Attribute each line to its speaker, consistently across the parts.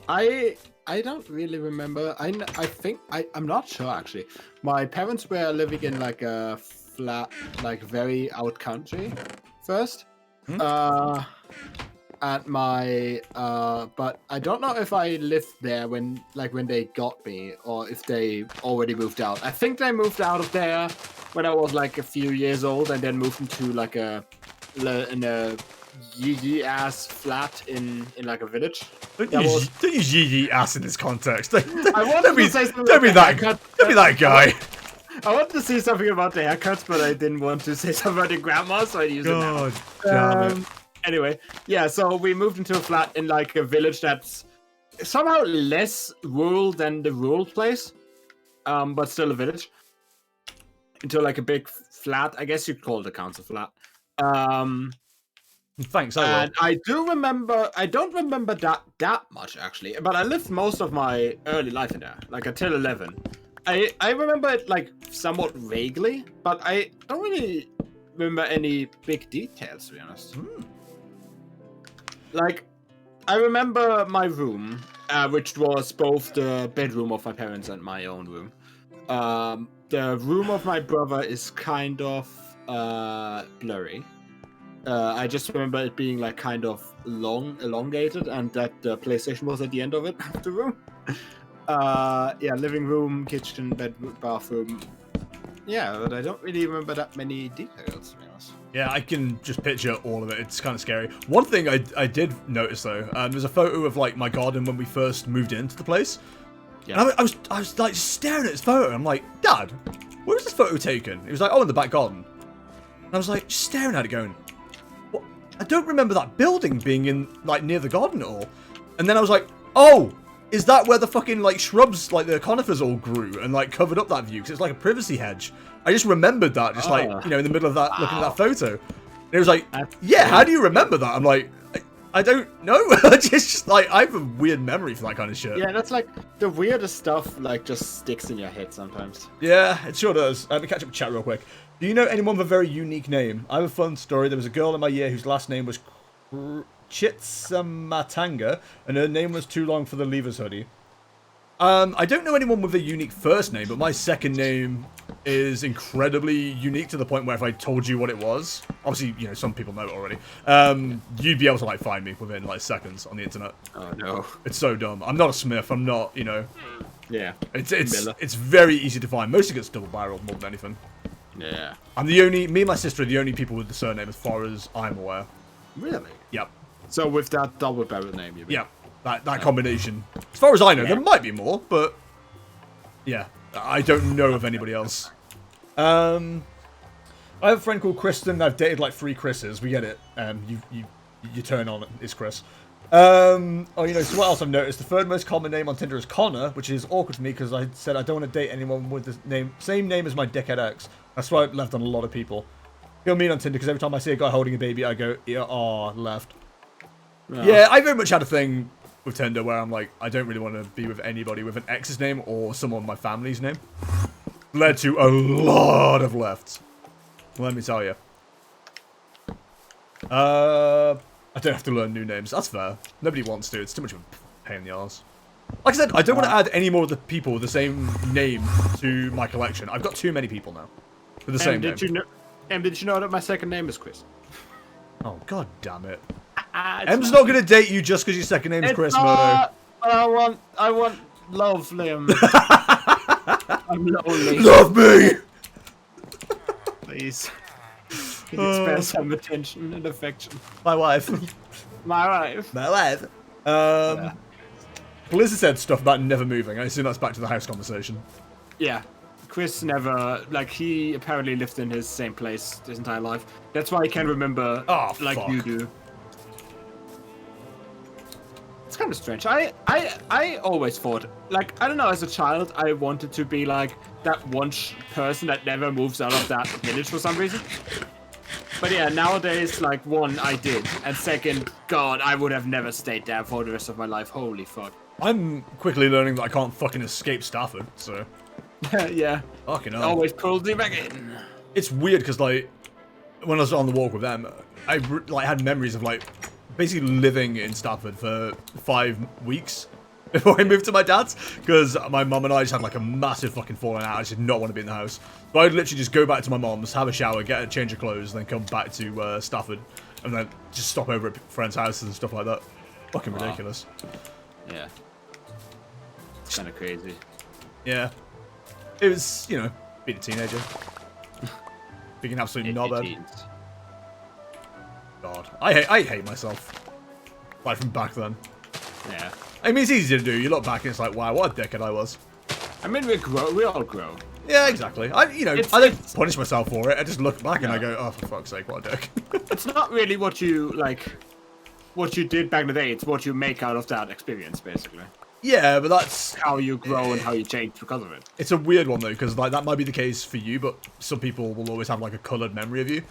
Speaker 1: I don't really remember. I think I'm not sure actually. My parents were living in like a flat, like very out country first.
Speaker 2: Hmm?
Speaker 1: At my but I don't know if I lived there when they got me or if they already moved out. I think they moved out of there when I was like a few years old and then moved into like in a yee ass flat in like a village.
Speaker 2: Don't
Speaker 1: That was
Speaker 2: use yee ass in this context.
Speaker 1: I wanted
Speaker 2: Don't be
Speaker 1: to say something
Speaker 2: don't be
Speaker 1: about
Speaker 2: that
Speaker 1: the haircut.
Speaker 2: don't be that guy.
Speaker 1: I wanted to say something about the haircuts, but I didn't want to say something about the grandma, so I used it now.
Speaker 2: God damn it.
Speaker 1: Anyway, yeah, so we moved into a flat in like a village that's somehow less rural than the rural place, but still a village. Into like a big flat, I guess you'd call it a council flat.
Speaker 2: Thanks, I will.
Speaker 1: And I don't remember that much actually, but I lived most of my early life in there, like until 11. I remember it like somewhat vaguely, but I don't really remember any big details, to be honest. Like, I remember my room, which was both the bedroom of my parents and my own room. The room of my brother is kind of blurry. I just remember it being like kind of elongated, and that the PlayStation was at the end of it, the room. Yeah, living room, kitchen, bedroom, bathroom. Yeah, but I don't really remember that many details, to be honest.
Speaker 2: Yeah, I can just picture all of it. It's kind of scary. One thing I did notice though, there's a photo of like my garden when we first moved into the place.
Speaker 1: Yeah.
Speaker 2: And I was like staring at this photo. And I'm like, Dad, where was this photo taken? He was like, oh, in the back garden. And I was like, staring at it, going, what? I don't remember that building being in like near the garden at all. And then I was like, oh, is that where the fucking like shrubs, like the conifers all grew and like covered up that view? Because it's like a privacy hedge. I just remembered that, just like, you know, in the middle of that, looking at that photo. And it was like, yeah, how do you remember that? I'm like, I don't know. just like, I have a weird memory for that kind of shit.
Speaker 1: Yeah, that's like the weirdest stuff, like just sticks in your head sometimes.
Speaker 2: Yeah, it sure does. Let me catch up with chat real quick. Do you know anyone with a very unique name? I have a fun story. There was a girl in my year whose last name was Chitsamatanga, and her name was too long for the Leavers hoodie. I don't know anyone with a unique first name, but my second name is incredibly unique to the point where if I told you what it was, obviously, you know, some people know it already, you'd be able to, like, find me within, like, seconds on the internet.
Speaker 1: Oh, no.
Speaker 2: It's so dumb. I'm not a Smith. I'm not, you know...
Speaker 1: Yeah.
Speaker 2: It's very easy to find. Mostly gets double-barreled more than anything.
Speaker 1: Yeah.
Speaker 2: I'm the only... Me and my sister are the only people with the surname as far as I'm aware.
Speaker 1: Really?
Speaker 2: Yep.
Speaker 1: So with that double-barrel name, you mean?
Speaker 2: Yeah. That combination. As far as I know, there might be more, but... Yeah. I don't know of anybody else. I have a friend called Kristen. I've dated like 3 Chris's. We get it. You turn on it. It's Chris. Oh, you know, so what else I've noticed? The third most common name on Tinder is Connor, which is awkward for me because I said I don't want to date anyone with the same name as my dickhead ex. That's why I've left on a lot of people. Feel mean on Tinder because every time I see a guy holding a baby, I go, yeah, aw, left. Oh. Yeah, I very much had a thing with Tinder where I'm like, I don't really want to be with anybody with an ex's name or someone with my family's name. Led to a lot of lefts. Let me tell you. I don't have to learn new names. That's fair. Nobody wants to. It's too much of a pain in the arse. Like I said, I don't want to add any more of the people with the same name to my collection. I've got too many people now with the same name.
Speaker 1: Did you know that my second name is Chris?
Speaker 2: Oh, god damn it. Em's not going to date you just because your second name is Chris, Murdo.
Speaker 1: I want love, Liam. I'm lonely.
Speaker 2: Love me!
Speaker 1: Please. Can you spare some attention and affection?
Speaker 2: My wife.
Speaker 1: My wife.
Speaker 2: My wife. Blizzard said stuff about never moving. I assume that's back to the house conversation.
Speaker 1: Yeah. Chris never, like, he apparently lived in his same place his entire life. That's why he can remember, like you do. It's kind of strange. I always thought, like, I don't know, as a child, I wanted to be, like, that one person that never moves out of that village for some reason. But yeah, nowadays, like, one, I did. And second, God, I would have never stayed there for the rest of my life. Holy fuck.
Speaker 2: I'm quickly learning that I can't fucking escape Stafford, so...
Speaker 1: Yeah.
Speaker 2: Fucking hell.
Speaker 1: Always pulls me back in.
Speaker 2: It's weird, because, like, when I was on the walk with them, I, like, had memories of, like, basically living in Stafford for 5 weeks. before I moved to my dad's, because my mum and I just had like a massive fucking falling out. I just did not want to be in the house. So I'd literally just go back to my mum's, have a shower, get a change of clothes, and then come back to Stafford, and then just stop over at friends' houses and stuff like that. Fucking ridiculous.
Speaker 1: Yeah. It's kind of crazy.
Speaker 2: Yeah. It was, you know, being a teenager. Being an absolute knobhead. God. I hate myself. Like from back then.
Speaker 1: Yeah.
Speaker 2: I mean, it's easy to do. You look back and it's like, wow, what a dickhead I was.
Speaker 1: I mean, we all grow.
Speaker 2: Yeah, exactly. I don't punish myself for it. I just look back and I go, oh, for fuck's sake, what a dick.
Speaker 1: It's not really what you did back in the day. It's what you make out of that experience, basically.
Speaker 2: Yeah, but that's
Speaker 1: how you grow and how you change because of it.
Speaker 2: It's a weird one though, because like that might be the case for you, but some people will always have like a coloured memory of you.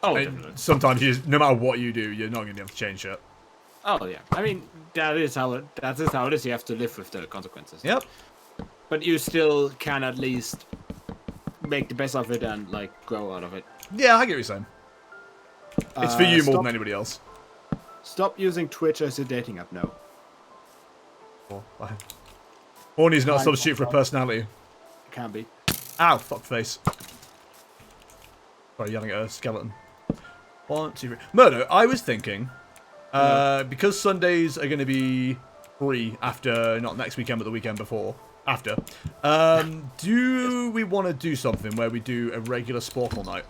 Speaker 1: Oh, definitely.
Speaker 2: Sometimes no matter what you do, you're not going to be able to change it.
Speaker 1: Oh yeah, I mean that is how it is. You have to live with the consequences.
Speaker 2: Yep.
Speaker 1: But you still can at least make the best of it and like grow out of it.
Speaker 2: Yeah, I get what you're saying. It's for you more than anybody else.
Speaker 1: Stop using Twitch as a dating app now.
Speaker 2: Horny is not a substitute for a personality.
Speaker 1: It can be.
Speaker 2: Ow, fuck face. Sorry, yelling at a skeleton. 1, 2, 3. Murdo, I was thinking, because Sundays are going to be free after, not next weekend, but the weekend before, after, do we want to do something where we do a regular Sporkle night?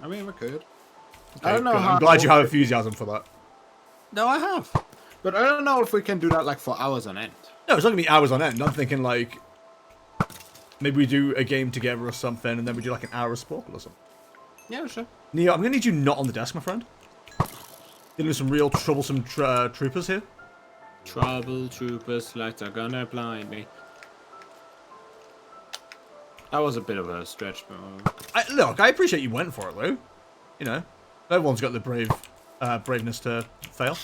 Speaker 1: I mean, we could.
Speaker 2: Okay,
Speaker 1: I don't know how...
Speaker 2: I'm glad you have enthusiasm for that.
Speaker 1: No, I have. But I don't know if we can do that like for hours on end.
Speaker 2: No, it's not going to be hours on end. I'm thinking like, maybe we do a game together or something, and then we do like an hour of Sporkle or something.
Speaker 1: Yeah, sure.
Speaker 2: Neo, I'm going to need you not on the desk, my friend. Dealing with some real troublesome troopers here.
Speaker 1: Trouble troopers, lights are gonna blind me. That was a bit of a stretch, but...
Speaker 2: Look, I appreciate you went for it, though. You know, everyone's got the braveness to fail.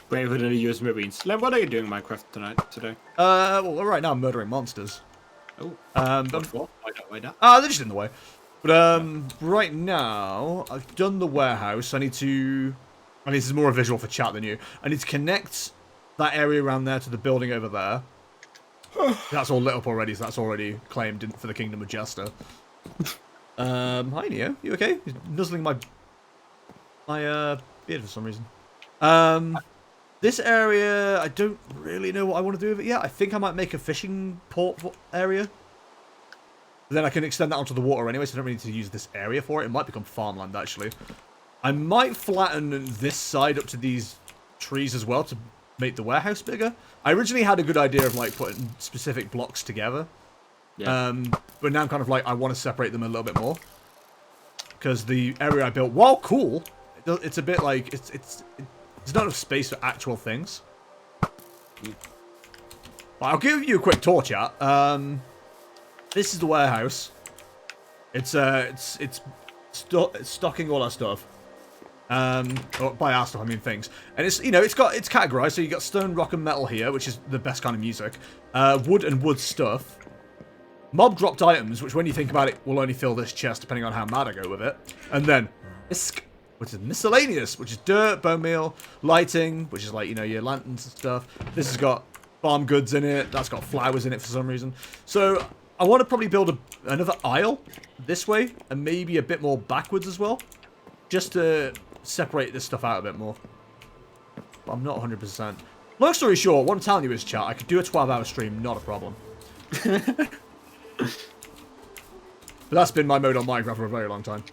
Speaker 1: Braver than the US Marines. Len, what are you doing in Minecraft today?
Speaker 2: Well, right now I'm murdering monsters.
Speaker 1: Oh.
Speaker 2: What
Speaker 1: for? Why not?
Speaker 2: They're just in the way. But right now I've done the warehouse. I need to. I mean, this is more a visual for chat than you. I need to connect that area around there to the building over there. That's all lit up already, so that's already claimed for the Kingdom of Jester. Hi Neo, you okay? He's nuzzling my beard for some reason. This area, I don't really know what I want to do with it yet. I think I might make a fishing port area. Then I can extend that onto the water anyway, so I don't really need to use this area for it. It might become farmland, actually. I might flatten this side up to these trees as well to make the warehouse bigger. I originally had a good idea of, like, putting specific blocks together. Yeah. But now I'm kind of like, I want to separate them a little bit more. Because the area I built, while cool, it's a bit like, there's not enough space for actual things. But I'll give you a quick tour, chat. This is the warehouse. It's stocking all our stuff. Or by our stuff, I mean things. And it's it's categorized. So you got stone, rock, and metal here, which is the best kind of music. Wood and wood stuff. Mob dropped items, which when you think about it, will only fill this chest depending on how mad I go with it. And then misc, which is miscellaneous, which is dirt, bone meal, lighting, which is like, your lanterns and stuff. This has got farm goods in it. That's got flowers in it for some reason. So I want to probably build another aisle this way and maybe a bit more backwards as well. Just to separate this stuff out a bit more. But I'm not 100%. Long story short, what I'm telling you is, chat, I could do a 12-hour stream, not a problem. But that's been my mode on Minecraft for a very long time.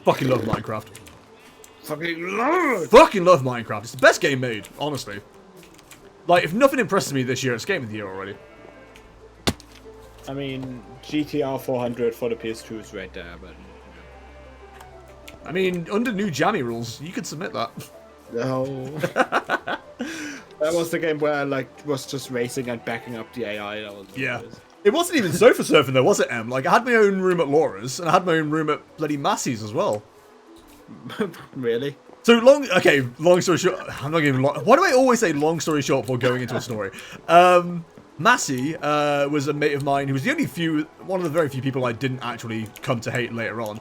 Speaker 2: Fucking love Minecraft. Fucking love Minecraft. It's the best game made, honestly. Like, if nothing impresses me this year, it's Game of the Year already.
Speaker 1: I mean, GTR 400 for the PS2 is right there, but...
Speaker 2: I mean, under new jammy rules, you could submit that.
Speaker 1: No. That was the game where I, was just racing and backing up the AI. That was
Speaker 2: yeah. It wasn't even sofa surfing though, was it, Em? Like, I had my own room at Laura's, and I had my own room at bloody Massey's as well.
Speaker 1: Really?
Speaker 2: So, long story short, I'm not even why do I always say long story short before going into a story? Massey was a mate of mine who was one of the very few people I didn't actually come to hate later on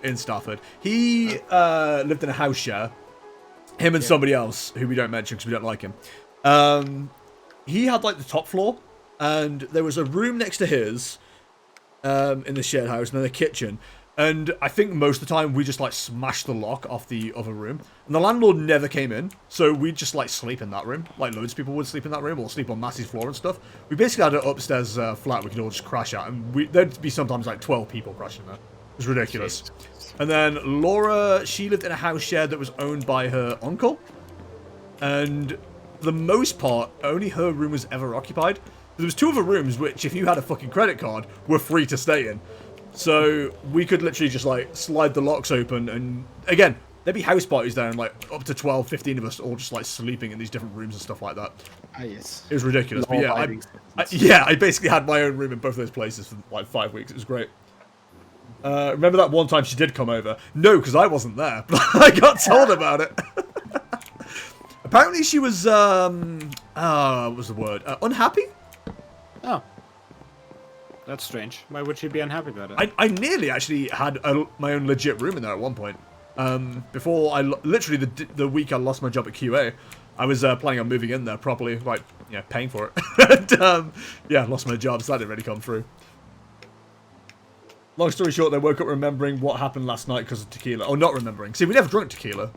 Speaker 2: in Stafford. He lived in a house share, Him and somebody else who we don't mention because we don't like him. He had like the top floor, and there was a room next to his in the shared house, and then a kitchen. And I think most of the time we just like smashed the lock off the other room, and the landlord never came in, so we'd just like sleep in that room. Like loads of people would sleep in that room, or sleep on Massey's floor and stuff. We basically had an upstairs flat we could all just crash at, and there'd be sometimes like 12 people crashing there. It was ridiculous. And then Laura, she lived in a house shared that was owned by her uncle, and for the most part, only her room was ever occupied. There was 2 other rooms which, if you had a fucking credit card, were free to stay in. So we could literally just like slide the locks open, and again, there'd be house parties there, and like up to 12, 15 of us all just like sleeping in these different rooms and stuff like that.
Speaker 1: Ah, yes.
Speaker 2: It was ridiculous. But yeah, I basically had my own room in both of those places for like 5 weeks. It was great. Remember that one time she did come over? No, because I wasn't there, but I got told about it. Apparently she was, what was the word? Unhappy?
Speaker 1: Oh. That's strange. Why would she be unhappy about it?
Speaker 2: I nearly actually had my own legit room in there at one point. Before literally the week I lost my job at QA, I was planning on moving in there properly, like, you know, paying for it. And, yeah, lost my job, so that didn't really come through. Long story short, they woke up remembering what happened last night because of tequila. Oh, not remembering. See, we never drank tequila.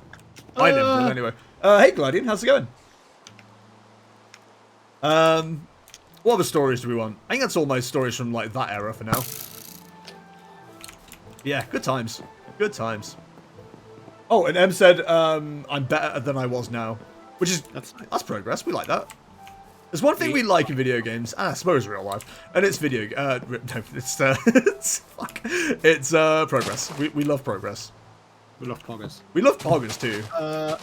Speaker 2: I never did, anyway. Hey, Gladian, how's it going? What other stories do we want? I think that's all my stories from, like, that era for now. Yeah, good times. Good times. Oh, and M said, I'm better than I was now. Which is, that's progress. We like that. There's one thing we like in video games, and I suppose real life, and it's it's progress. We love progress.
Speaker 1: We love progress.
Speaker 2: We love progress too.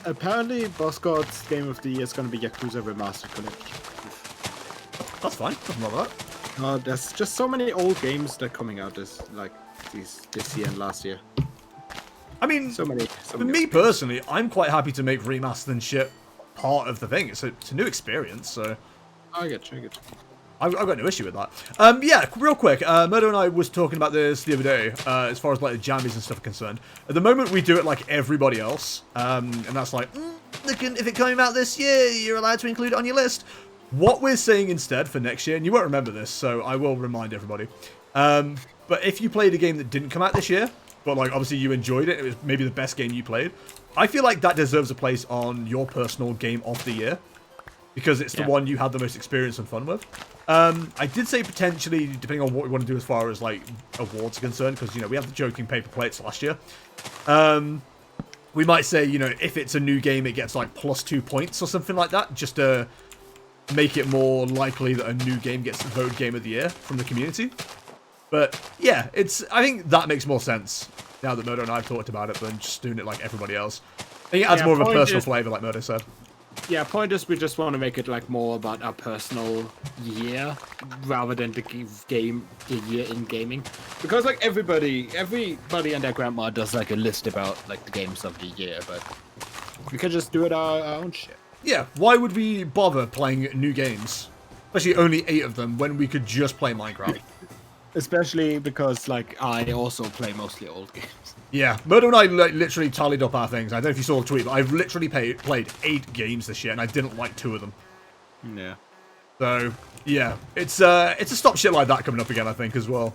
Speaker 1: Apparently, Boss God's Game of the Year is going to be Yakuza Remastered Collection.
Speaker 2: That's fine. Nothing wrong with that.
Speaker 1: There's just so many old games that are coming out this year and last year.
Speaker 2: I mean,
Speaker 1: so many
Speaker 2: for me personally, I'm quite happy to make remastered and shit part of the thing. It's a new experience, so.
Speaker 1: I get you.
Speaker 2: I've got no issue with that. Yeah, real quick. Murdo and I was talking about this the other day, as far as like the jammies and stuff are concerned. At the moment, we do it like everybody else, and that's like, if it came out this year, you're allowed to include it on your list. What we're saying instead for next year, and you won't remember this, so I will remind everybody. But if you played a game that didn't come out this year, but like obviously you enjoyed it, it was maybe the best game you played, I feel like that deserves a place on your personal game of the year. Because it's the one you had the most experience and fun with. I did say potentially, depending on what we want to do as far as like awards are concerned, because, you know, we had the joking paper plates last year. We might say, you know, if it's a new game, it gets like +2 points or something like that, just to make it more likely that a new game gets voted Game of the Year from the community. But yeah, I think that makes more sense now that Murdo and I have talked about it than just doing it like everybody else. I think it adds more of a personal flavor, like Murdo said.
Speaker 1: Yeah, point is we just want to make it like more about our personal year rather than the year in gaming, because like everybody and their grandma does like a list about like the games of the year, but we could just do it our own shit.
Speaker 2: Yeah, why would we bother playing new games, especially only 8 of them, when we could just play Minecraft?
Speaker 1: Especially because like I also play mostly old games.
Speaker 2: Yeah, Murdo and I literally tallied up our things. I don't know if you saw the tweet, but I've literally played 8 games this year, and I didn't like 2 of them.
Speaker 1: Yeah.
Speaker 2: So, yeah, it's a stop shit like that coming up again, I think, as well.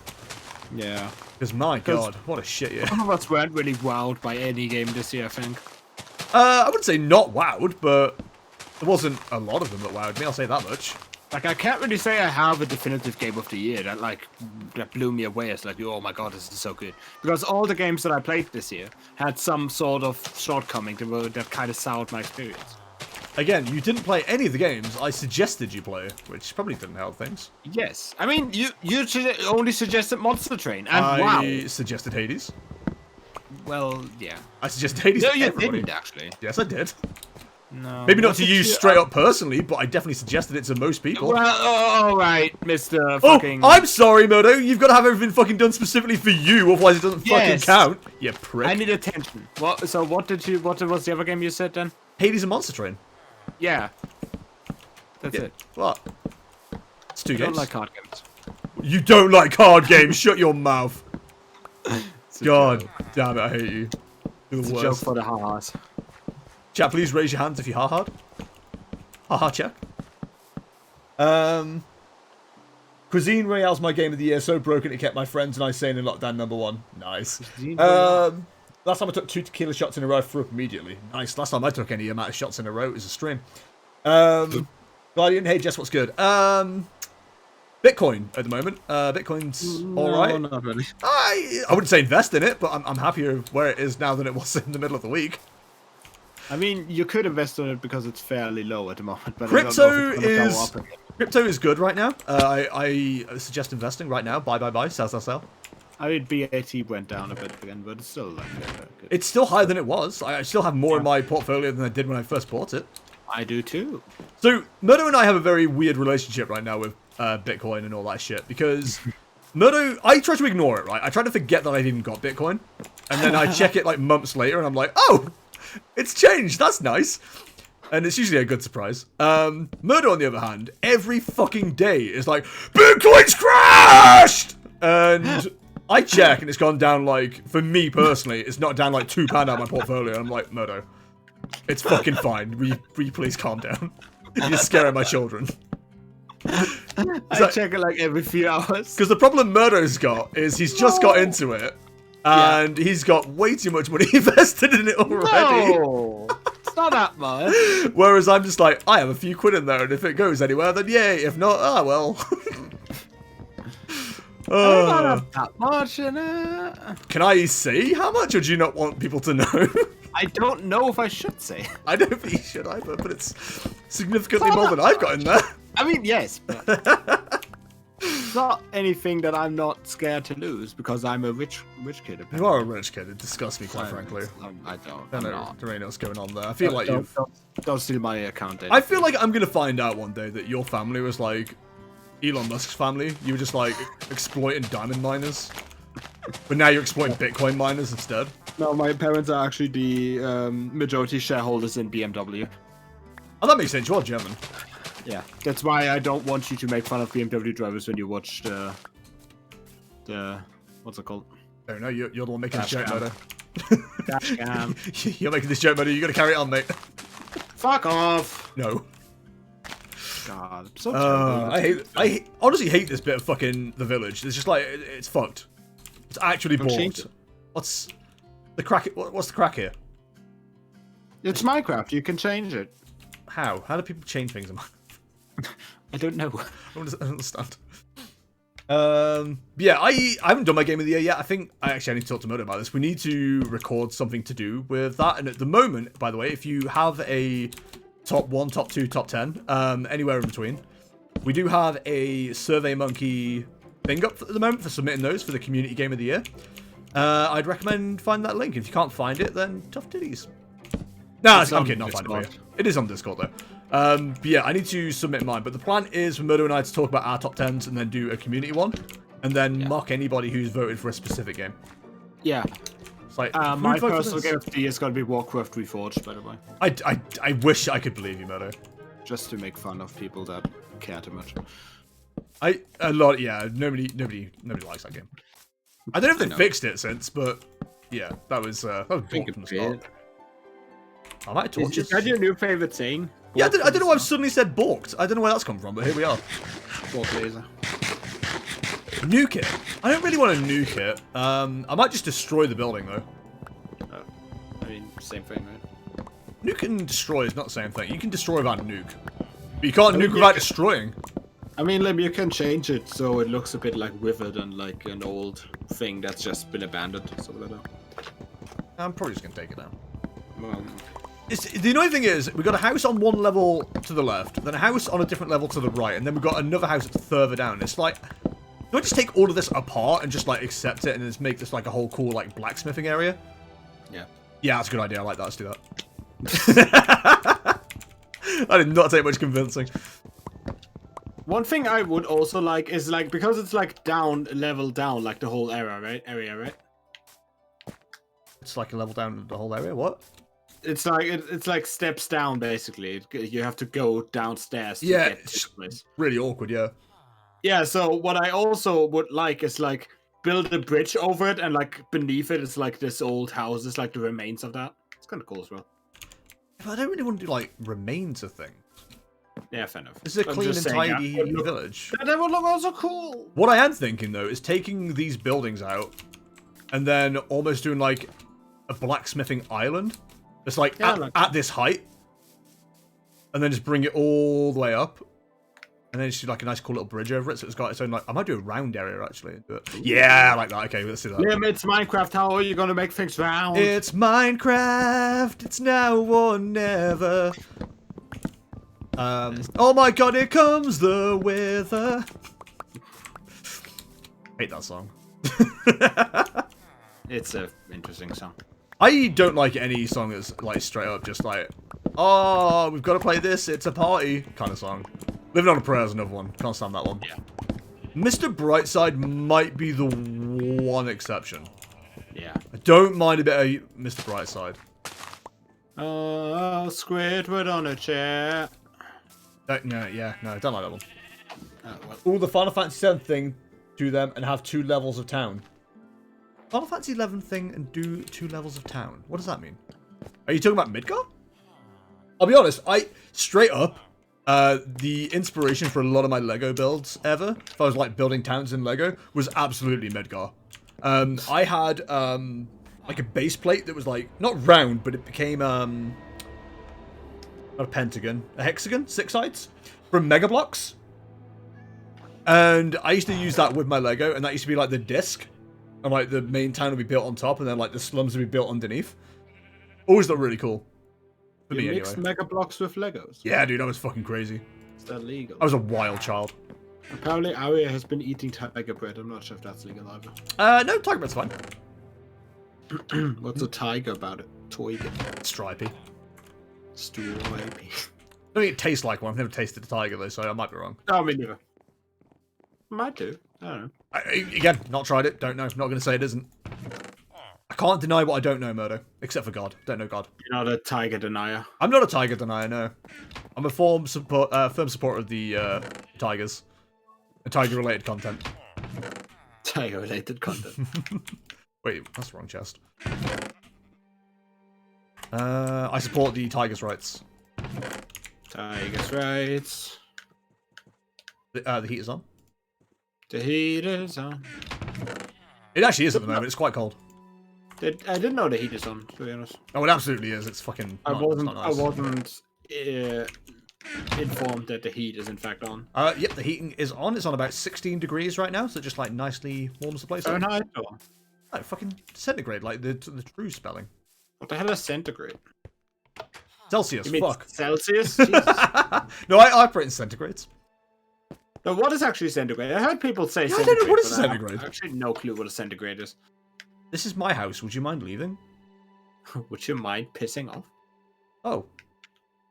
Speaker 1: Yeah.
Speaker 2: Because, my God, what a shit year.
Speaker 1: Some of us weren't really wowed by any game this year, I think.
Speaker 2: I wouldn't say not wowed, but there wasn't a lot of them that wowed me, I'll say that much.
Speaker 1: Like, I can't really say I have a definitive game of the year that blew me away as like, oh my god, this is so good. Because all the games that I played this year had some sort of shortcoming that kind of soured my experience.
Speaker 2: Again, you didn't play any of the games I suggested you play, which probably didn't help things.
Speaker 1: Yes. I mean, you only suggested Monster Train, and
Speaker 2: I suggested Hades.
Speaker 1: Well, yeah.
Speaker 2: I suggested Hades
Speaker 1: No,
Speaker 2: to
Speaker 1: you
Speaker 2: everybody.
Speaker 1: didn't, actually.
Speaker 2: Yes, I did.
Speaker 1: No.
Speaker 2: Maybe not to you straight up personally, but I definitely suggested it to most people.
Speaker 1: Well, alright, Mr. fucking...
Speaker 2: Oh, I'm sorry, Murdo. You've got to have everything fucking done specifically for you, otherwise it doesn't fucking count. You prick.
Speaker 1: I need attention. What was the other game you said then?
Speaker 2: Hades and Monster Train.
Speaker 1: Yeah. That's it.
Speaker 2: What? It's 2 games.
Speaker 1: I don't like card games.
Speaker 2: You don't like card games. Shut your mouth. God damn it, I hate you. You're the
Speaker 1: It's a
Speaker 2: worst.
Speaker 1: joke for the ha-has.
Speaker 2: Chat, please raise your hands if you hard. Haha, check. Cuisine Royale's my game of the year. So broken it kept my friends and I sane in lockdown #1. Nice. Last time I took 2 tequila shots in a row, I threw up immediately. Nice. Last time I took any amount of shots in a row, it was a stream. Guardian, hey Jess, what's good? Bitcoin at the moment. Bitcoin's alright.
Speaker 1: Not really.
Speaker 2: I wouldn't say invest in it, but I'm happier where it is now than it was in the middle of the week.
Speaker 1: I mean, you could invest in it because it's fairly low at the moment. But
Speaker 2: Crypto is good right now. I suggest investing right now. Buy, sell.
Speaker 1: I mean, BAT went down a bit again, but it's still like good.
Speaker 2: It's still higher than it was. I still have more in my portfolio than I did when I first bought it.
Speaker 1: I do too.
Speaker 2: So Murdo and I have a very weird relationship right now with Bitcoin and all that shit because Murdo, I try to ignore it, right? I try to forget that I've even got Bitcoin, and then I check it like months later, and I'm like, oh, it's changed. That's nice. And it's usually a good surprise. Murdo, on the other hand, every fucking day is like, Bitcoin's crashed! And I check, and it's gone down, like, for me personally, it's not down, like, £2 out of my portfolio. And I'm like, Murdo, it's fucking fine. Will you please calm down? You're scaring my children.
Speaker 1: I check it, like, every few hours.
Speaker 2: Because the problem Murdo's got is he's just got into it, and he's got way too much money invested in it already.
Speaker 1: No! It's not that much.
Speaker 2: Whereas I'm just like, I have a few quid in there, and if it goes anywhere, then yay. If not, ah, well.
Speaker 1: I don't have that much in it.
Speaker 2: Can I say how much, or do you not want people to know?
Speaker 1: I don't know if I should say.
Speaker 2: I don't think you should either, but it's significantly more than I've got in there.
Speaker 1: I mean, yes, but it's not anything that I'm not scared to lose because I'm a rich kid. Apparently.
Speaker 2: You are a rich kid. It disgusts me, quite frankly.
Speaker 1: I don't.
Speaker 2: I don't know what's going on there. I feel like you've...
Speaker 1: Don't steal my account data.
Speaker 2: I feel like I'm going to find out one day that your family was like Elon Musk's family. You were just like exploiting diamond miners. But now you're exploiting Bitcoin miners instead.
Speaker 1: No, my parents are actually the majority shareholders in BMW.
Speaker 2: Oh, that makes sense. You are German.
Speaker 1: Yeah, that's why I don't want you to make fun of BMW drivers when you watch the what's it called?
Speaker 2: Oh no, you're the one making this joke, Moto.
Speaker 1: Dashcam.
Speaker 2: You're making this joke, Moto. You got to carry it on, mate.
Speaker 1: Fuck off.
Speaker 2: No.
Speaker 1: God, I'm so terrible.
Speaker 2: I honestly hate this bit of fucking the village. It's just like it's fucked. It's actually bored. What's the crack? What's the crack here?
Speaker 1: It's Minecraft. You can change it.
Speaker 2: How? How do people change things in Minecraft?
Speaker 1: I don't know.
Speaker 2: I don't understand. Yeah, I haven't done my game of the year yet. I think I actually need to talk to Moto about this. We need to record something to do with that. And at the moment, by the way, if you have a top 1, top 2, top 10, anywhere in between, we do have a SurveyMonkey thing up at the moment for submitting those for the community game of the year. I'd recommend find that link. If you can't find it, then tough titties. Nah, I'm kidding. I'll find it for you. It is on Discord though. But yeah, I need to submit mine. But the plan is for Murdo and I to talk about our top 10s and then do a community one, and then mock anybody who's voted for a specific game.
Speaker 1: Yeah.
Speaker 2: It's like
Speaker 1: my personal game of the year is going to be Warcraft Reforged, by the way.
Speaker 2: I wish I could believe you, Murdo.
Speaker 1: Just to make fun of people that care too much.
Speaker 2: Nobody likes that game. I don't know if they fixed it since, but yeah, that was bought from the start. I might have torches.
Speaker 1: Is that your new favorite thing?
Speaker 2: Yeah, I don't know why I've suddenly said balked. I don't know where that's come from, but here we are.
Speaker 1: Balked laser.
Speaker 2: Nuke it. I don't really want to nuke it. I might just destroy the building though.
Speaker 1: Oh. I mean, same thing, right?
Speaker 2: Nuke and destroy is not the same thing. You can destroy without nuke. But you can't nuke without destroying.
Speaker 1: I mean, Lim, you can change it so it looks a bit like withered and like an old thing that's just been abandoned. Something like that.
Speaker 2: I'm probably just going to take it down.
Speaker 1: Well,
Speaker 2: the annoying thing is, we've got a house on one level to the left, then a house on a different level to the right, and then we've got another house that's further down. It's like, do I just take all of this apart and just like accept it and just make this like a whole cool like blacksmithing area?
Speaker 1: Yeah.
Speaker 2: Yeah, that's a good idea. I like that. Let's do that. I did not take much convincing.
Speaker 1: One thing I would also like is like, because it's like level down, like the whole area, right?
Speaker 2: It's like a level down the whole area. What?
Speaker 1: It's like steps down basically. You have to go downstairs to get to the place.
Speaker 2: Really awkward, yeah.
Speaker 1: Yeah, so what I also would like is like build a bridge over it, and like beneath it is like this old house, it's like the remains of that. It's kind of cool as well.
Speaker 2: I don't really want to do, like, remains of things.
Speaker 1: Yeah, fair enough.
Speaker 2: This is a
Speaker 1: I'm
Speaker 2: clean and
Speaker 1: just saying,
Speaker 2: tidy
Speaker 1: that would look-
Speaker 2: village.
Speaker 1: That would look also cool.
Speaker 2: What I am thinking, though, is taking these buildings out and then almost doing, like, a blacksmithing island. It's like, at this height. And then just bring it all the way up. And then just do, like, a nice cool little bridge over it. So it's got its own, like... I might do a round area, actually. Yeah, I like that. Okay, let's do that.
Speaker 1: Liam, it's Minecraft. How are you going to make things round?
Speaker 2: It's Minecraft. It's now or never. Oh my god, here comes the weather. Hate that song.
Speaker 1: It's a interesting song.
Speaker 2: I don't like any song that's like straight up just like, oh, we've got to play this, it's a party kind of song. Living on a Prayer is another one. Can't stand that one.
Speaker 1: Yeah.
Speaker 2: Mr. Brightside might be the one exception.
Speaker 1: Yeah.
Speaker 2: I don't mind a bit of Mr. Brightside.
Speaker 1: Oh, Squidward on a chair.
Speaker 2: No, I don't like that one.
Speaker 1: Well.
Speaker 2: All the Final Fantasy VII thing to them and have 2 levels of town. Final Fantasy XI thing and do 2 levels of town. What does that mean? Are you talking about Midgar? I'll be honest, straight up, the inspiration for a lot of my Lego builds ever, if I was like building towns in Lego, was absolutely Midgar. I had like a base plate that was like, not round, but it became not a pentagon, a hexagon, 6 sides, from Mega Bloks. And I used to use that with my Lego, and that used to be like the disc. And like the main town would be built on top, and then like the slums would be built underneath. Always looked really cool. For me,
Speaker 1: mixed
Speaker 2: anyway.
Speaker 1: Mega Bloks with Legos.
Speaker 2: Yeah, dude, that was fucking crazy.
Speaker 1: Is that legal?
Speaker 2: I was a wild child.
Speaker 1: Apparently, Aria has been eating tiger bread. I'm not sure if that's legal either.
Speaker 2: No, tiger bread's fine.
Speaker 1: What's a tiger about it? Toiger.
Speaker 2: Stripy.
Speaker 1: Stripy.
Speaker 2: I mean, it tastes like one. I've never tasted a tiger though, so I might be wrong.
Speaker 1: No, me neither. Might do. I don't know.
Speaker 2: Again, not tried it. Don't know. Not going to say it isn't. I can't deny what I don't know, Murdo. Except for God. Don't know God.
Speaker 1: You're not a tiger denier.
Speaker 2: I'm not a tiger denier, no. I'm a firm supporter of the tigers. And tiger-related content.
Speaker 1: Tiger-related content.
Speaker 2: Wait, that's the wrong chest. I support the tigers' rights.
Speaker 1: Tigers' rights.
Speaker 2: The heat is on.
Speaker 1: The heat is on.
Speaker 2: It actually is at the moment. It's quite cold.
Speaker 1: I didn't know the heat is on, to be honest.
Speaker 2: Oh, it absolutely is. It's fucking.
Speaker 1: I wasn't
Speaker 2: nice.
Speaker 1: Informed that the heat is in fact on.
Speaker 2: Yep, the heating is on. It's on about 16 degrees right now, so it just like nicely warms the place up.
Speaker 1: Fahrenheit or?
Speaker 2: No, fucking centigrade, like the true spelling.
Speaker 1: What the hell is centigrade?
Speaker 2: Celsius.
Speaker 1: You mean
Speaker 2: fuck.
Speaker 1: Celsius? Jesus.
Speaker 2: No, I operate in centigrades.
Speaker 1: No, what is actually centigrade? I heard people say
Speaker 2: Yeah,
Speaker 1: centigrade.
Speaker 2: I don't know what is
Speaker 1: but
Speaker 2: centigrade.
Speaker 1: I have actually no clue what a centigrade is.
Speaker 2: This is my house. Would you mind leaving?
Speaker 1: Would you mind pissing off?
Speaker 2: Oh.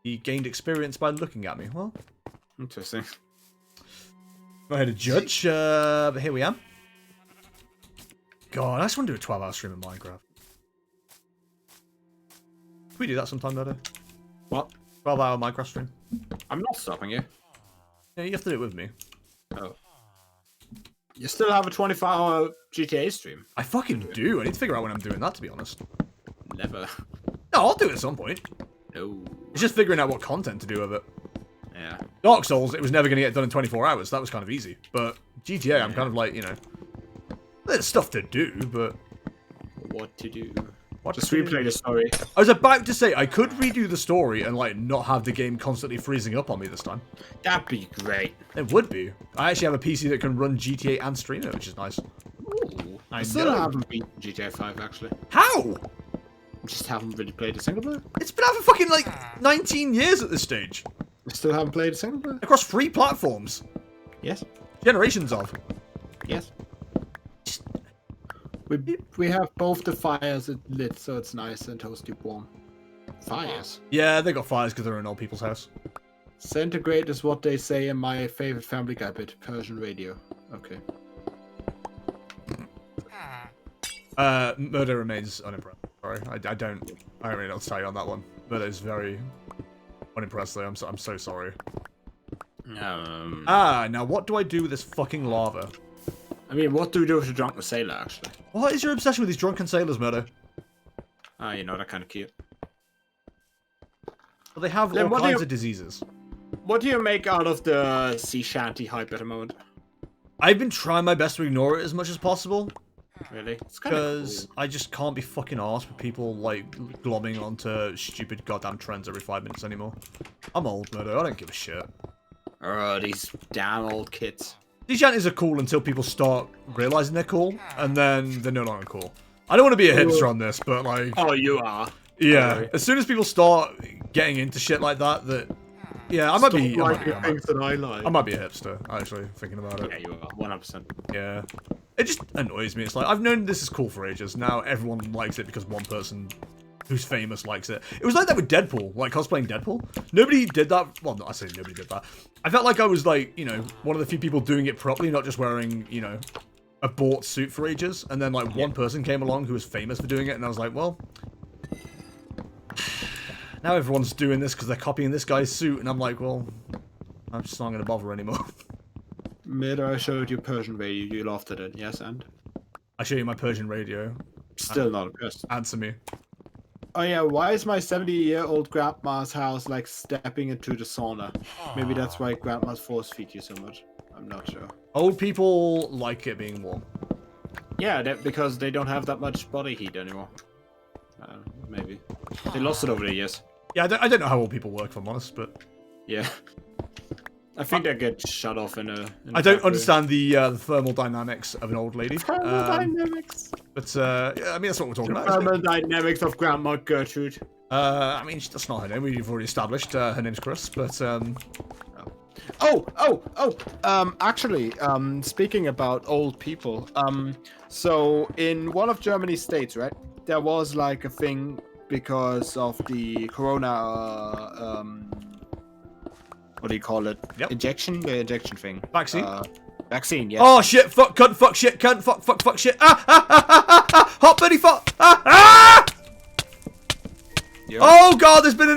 Speaker 2: He gained experience by looking at me. Well,
Speaker 1: Interesting.
Speaker 2: not here to judge, but here we are. God, I just want to do a 12-hour stream of Minecraft. Can we do that sometime, Dodo?
Speaker 1: What?
Speaker 2: 12-hour Minecraft stream?
Speaker 1: I'm not stopping you.
Speaker 2: Yeah, you have to do it with me.
Speaker 1: Oh. You still have a 24-hour GTA stream?
Speaker 2: I fucking do. I need to figure out when I'm doing that, to be honest.
Speaker 1: Never.
Speaker 2: No, I'll do it at some point.
Speaker 1: No.
Speaker 2: It's just figuring out what content to do with it.
Speaker 1: Yeah.
Speaker 2: Dark Souls, it was never going to get done in 24 hours. That was kind of easy. But GTA, I'm kind of like, you know, there's stuff to do, but...
Speaker 1: What to do?
Speaker 2: What
Speaker 1: Just
Speaker 2: to do?
Speaker 1: replay the story.
Speaker 2: I was about to say, I could redo the story and, like, not have the game constantly freezing up on me this time.
Speaker 1: That'd be great.
Speaker 2: It would be. I actually have a PC that can run GTA and stream it, which is nice.
Speaker 1: Ooh.
Speaker 2: I
Speaker 1: still
Speaker 2: know.
Speaker 1: haven't beaten GTA 5, actually.
Speaker 2: How?
Speaker 1: Just haven't really played a single player.
Speaker 2: It's been out for fucking, like, 19 years at this stage.
Speaker 1: I still haven't played a single player.
Speaker 2: Across 3 platforms.
Speaker 1: Yes.
Speaker 2: Generations of.
Speaker 1: Yes. We have both the fires lit, so it's nice and toasty warm. Fires?
Speaker 2: Yeah, they got fires because they're in old people's house.
Speaker 1: Centigrade is what they say in my favorite Family Guy bit, Persian radio. Okay.
Speaker 2: Murder remains unimpressed. Sorry, I don't really know what to tell you on that one. Murder is very unimpressed though. I'm so sorry. Now what do I do with this fucking lava?
Speaker 1: I mean, what do we do with the drunken sailor, actually?
Speaker 2: What is your obsession with these drunken sailors, Murder?
Speaker 1: Ah, you know, they're kind of cute.
Speaker 2: But they have
Speaker 1: Then
Speaker 2: all
Speaker 1: what do
Speaker 2: kinds
Speaker 1: you-
Speaker 2: of diseases.
Speaker 1: What do you make out of the sea shanty hype at the moment?
Speaker 2: I've been trying my best to ignore it as much as possible.
Speaker 1: Really? It's kind of
Speaker 2: Because
Speaker 1: cool.
Speaker 2: I just can't be fucking arsed with people, like, glomming onto stupid goddamn trends every 5 minutes anymore. I'm old, Murdo. I don't give a shit.
Speaker 1: Oh, these damn old kids.
Speaker 2: These shanties are cool until people start realizing they're cool, and then they're no longer cool. I don't want to be a hipster on this, but, like...
Speaker 1: Oh, you are.
Speaker 2: Yeah,
Speaker 1: Sorry.
Speaker 2: as soon as people start getting into shit like that, yeah, I might be a hipster, actually, thinking about it.
Speaker 1: Yeah, you are. 100%.
Speaker 2: Yeah. It just annoys me. It's like, I've known this is cool for ages. Now everyone likes it because one person who's famous likes it. It was like that with Deadpool, like cosplaying Deadpool. Nobody did that. Well, no, I say nobody did that. I felt like I was like, you know, one of the few people doing it properly, not just wearing, you know, a bought suit for ages. And then like one person came along who was famous for doing it, and I was like, well... Now everyone's doing this because they're copying this guy's suit, and I'm like, well, I'm just not going to bother anymore.
Speaker 1: Mid, I showed you Persian radio, you laughed at it, yes, and?
Speaker 2: I show you my Persian radio.
Speaker 1: Still not impressed.
Speaker 2: Answer me.
Speaker 1: Oh yeah, why is my 70-year-old grandma's house like stepping into the sauna? Maybe that's why grandmas force feed you so much. I'm not sure.
Speaker 2: Old people like it being warm.
Speaker 1: Yeah, because they don't have that much body heat anymore. Maybe. They lost it over the years.
Speaker 2: Yeah, I don't know how old people work, if I'm honest, but...
Speaker 1: Yeah. I think they get shut off in a...
Speaker 2: I don't understand the thermal dynamics of an old lady.
Speaker 1: Thermodynamics.
Speaker 2: But, yeah, I mean, that's what we're talking about, isn't it?
Speaker 1: Thermodynamics of Grandma Gertrude.
Speaker 2: I mean, that's not her name. We've already established her name's Chris, but,
Speaker 1: Actually, speaking about old people, so in one of Germany's states, right, there was like a thing because of the corona, what do you call it?
Speaker 2: Yep.
Speaker 1: Injection? The injection thing.
Speaker 2: Vaccine?
Speaker 1: Vaccine, yes.
Speaker 2: Oh, shit, fuck, cunt, fuck, shit, cunt, fuck, shit, hot buddy, fuck,
Speaker 1: Yep.
Speaker 2: Oh, God, there's been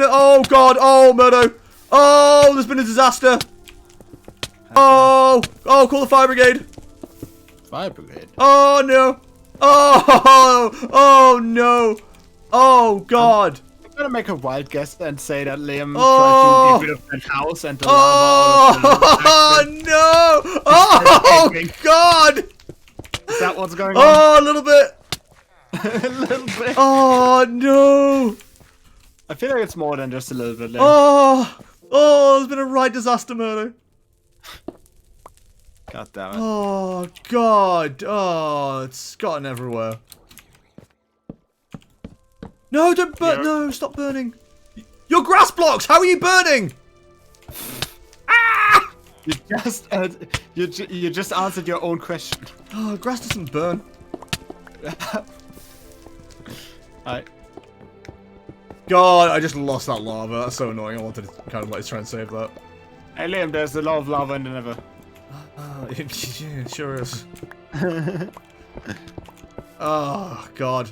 Speaker 2: oh, God, oh, Murdo. Oh, there's been a disaster. Oh, call the fire brigade.
Speaker 1: Fire brigade.
Speaker 2: Oh, no. Oh, no. Oh, God.
Speaker 1: I'm gonna make a wild guess and say that Liam
Speaker 2: Oh.
Speaker 1: tried to get rid of that house and the lava out of
Speaker 2: Oh,
Speaker 1: the
Speaker 2: no. Oh, God.
Speaker 1: Is that what's going on?
Speaker 2: Oh, a little bit.
Speaker 1: A little bit.
Speaker 2: Oh, no.
Speaker 1: I feel like it's more than just a little bit. Liam.
Speaker 2: Oh, there's been a right disaster, Murdo.
Speaker 1: God damn it.
Speaker 2: Oh, God. Oh, it's gotten everywhere. No, don't burn.
Speaker 1: Yeah.
Speaker 2: No, stop burning. Your grass blocks. How are you burning? Ah!
Speaker 1: You just answered your own question.
Speaker 2: Oh, grass doesn't burn.
Speaker 1: Alright.
Speaker 2: God, I just lost that lava. That's so annoying. I wanted to kind of like try and save that.
Speaker 1: Hey Liam, there's a lot of lava in the Nether.
Speaker 2: Yeah, it sure is. Oh, God.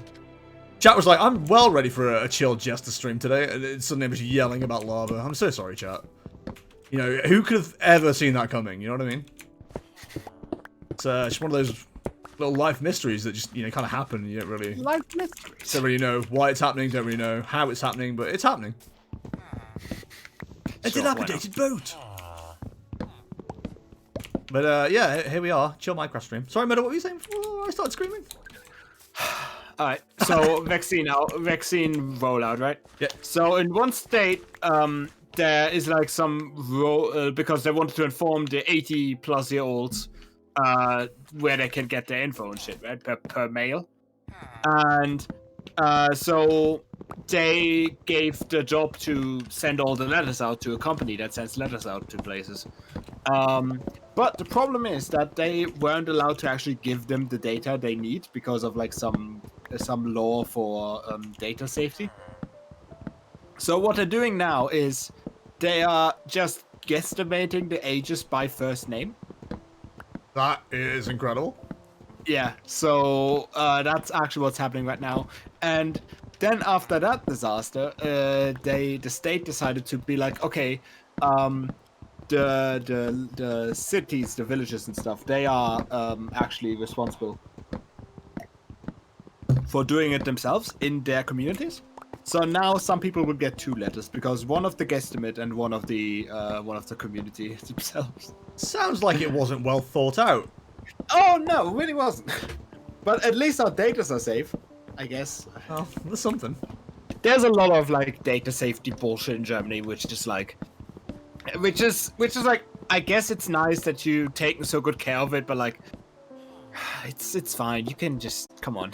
Speaker 2: Chat was like, I'm well ready for a chill Jester stream today, and suddenly I'm just yelling about lava. I'm so sorry, chat. You know, who could have ever seen that coming? You know what I mean? It's just one of those little life mysteries that just, you know, kind of happen, and you don't really...
Speaker 1: Life mysteries.
Speaker 2: Don't really know why it's happening, don't really know how it's happening, but it's happening. A dilapidated boat! But, yeah, here we are. Chill Minecraft stream. Sorry, Meadow, what were you saying before I started screaming?
Speaker 1: Alright, so vaccine rollout, right?
Speaker 2: Yeah.
Speaker 1: So in one state, there is like some because they wanted to inform the 80-plus-year-olds where they can get their info and shit, right? Per mail. And so they gave the job to send all the letters out to a company that sends letters out to places. But the problem is that they weren't allowed to actually give them the data they need because of like some law for data safety. So what they're doing now is they are just guesstimating the ages by first name.
Speaker 2: That is incredible.
Speaker 1: Yeah, so that's actually what's happening right now. And then after that disaster, the state decided to be like, okay, the cities, the villages and stuff, they are actually responsible for doing it themselves in their communities. So now some people will get 2 letters because one of the guesstimate and one of the community themselves.
Speaker 2: Sounds like it wasn't well thought out.
Speaker 1: Oh no, it really wasn't. But at least our datas are safe, I guess.
Speaker 2: Well, there's something.
Speaker 1: There's a lot of like data safety bullshit in Germany, which is like, I guess it's nice that you taking so good care of it, but like, it's fine. You can just come on.